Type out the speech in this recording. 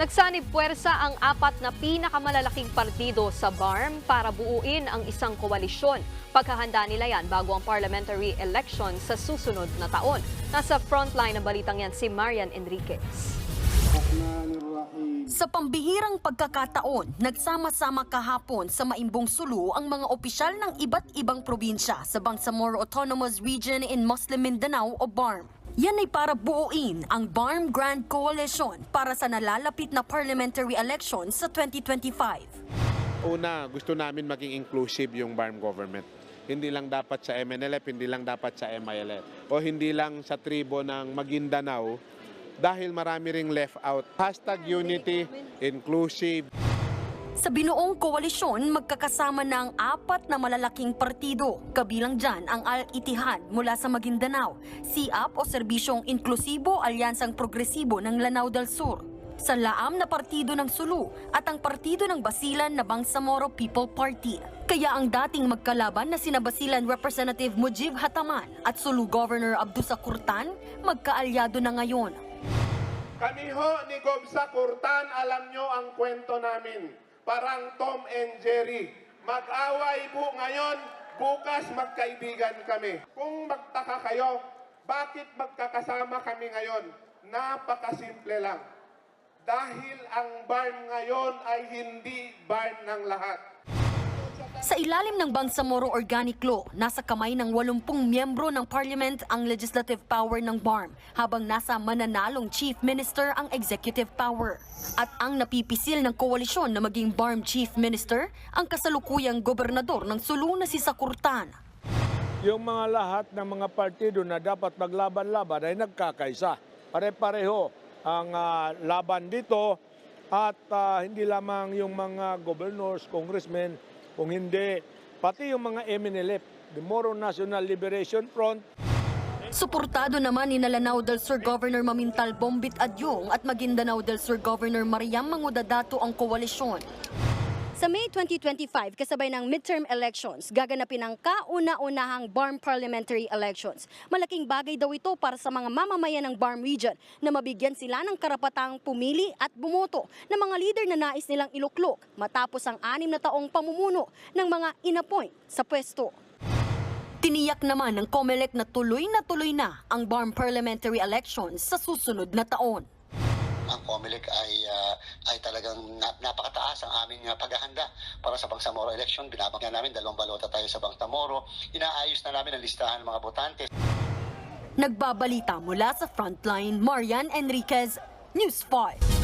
Nagsanib puwersa ang apat na pinakamalalaking partido sa BARM para buuin ang isang koalisyon. Paghahanda nila yan bago ang parliamentary election sa susunod na taon. Nasa frontline ng balitang yan si Marian Enriquez. Sa pambihirang pagkakataon, nagsama-sama kahapon sa Maimbong Sulu ang mga opisyal ng iba't ibang probinsya sa Bangsamoro Autonomous Region in Muslim Mindanao o BARM. Yan ay para buuin ang BARM Grand Coalition para sa nalalapit na parliamentary election sa 2025. Una, gusto namin maging inclusive yung BARM government. Hindi lang dapat sa MNLF, hindi lang dapat sa MILF, o hindi lang sa tribo ng Maguindanao dahil marami ring left out. #unity, inclusive. Sa binuong koalisyon, magkakasama ng apat na malalaking partido. Kabilang dyan ang Al-Ittihad mula sa Maguindanao, SIAP o Serbisyong Inklusibo Alyansang Progresibo ng Lanao del Sur, sa Laam na partido ng Sulu at ang partido ng Basilan na Bangsamoro People Party. Kaya ang dating magkalaban na sina Basilan Representative Mujib Hataman at Sulu Governor Abdusa Kurtan, magkaalyado na ngayon. Kami ho ni Gobsa Kurtan, alam nyo ang kwento namin. Parang Tom and Jerry. Mag-away po ngayon, bukas magkaibigan kami. Kung magtaka kayo, bakit magkakasama kami ngayon? Napakasimple lang. Dahil ang BARM ngayon ay hindi BARM ng lahat. Sa ilalim ng Bangsamoro Organic Law, nasa kamay ng 80 miyembro ng Parliament ang legislative power ng BARM, habang nasa mananalong Chief Minister ang executive power. At ang napipisil ng koalisyon na maging BARM Chief Minister, ang kasalukuyang gobernador ng Sulu na si Sakurtan. Yung mga lahat ng mga partido na dapat maglaban-laban ay nagkakaisa. Pare-pareho ang laban dito at hindi lamang yung mga governors, congressmen, kung hindi, pati yung mga MNLF, the Moro National Liberation Front. Suportado naman ni Lanao del Sur Governor Mamintal Bombit Adyong at Maguindanao del Sur Governor Mariam Mangudadato ang koalisyon. Sa May 2025, kasabay ng midterm elections, gaganapin ang kauna-unahang BARM parliamentary elections. Malaking bagay daw ito para sa mga mamamayan ng BARM region na mabigyan sila ng karapatang pumili at bumoto ng mga leader na nais nilang iluklok matapos ang 6 na taong pamumuno ng mga inappoint sa pwesto. Tiniyak naman ng COMELEC na tuloy na ang BARM parliamentary elections sa susunod na taon. Ang COMELEC ay talagang napakataas ang aming paghahanda para sa Bangsamoro election. Binabagyan namin 2 balota tayo sa Bangsamoro. Inaayos na namin ang listahan ng mga botante. Nagbabalita mula sa Frontline, Marian Enriquez, News 5.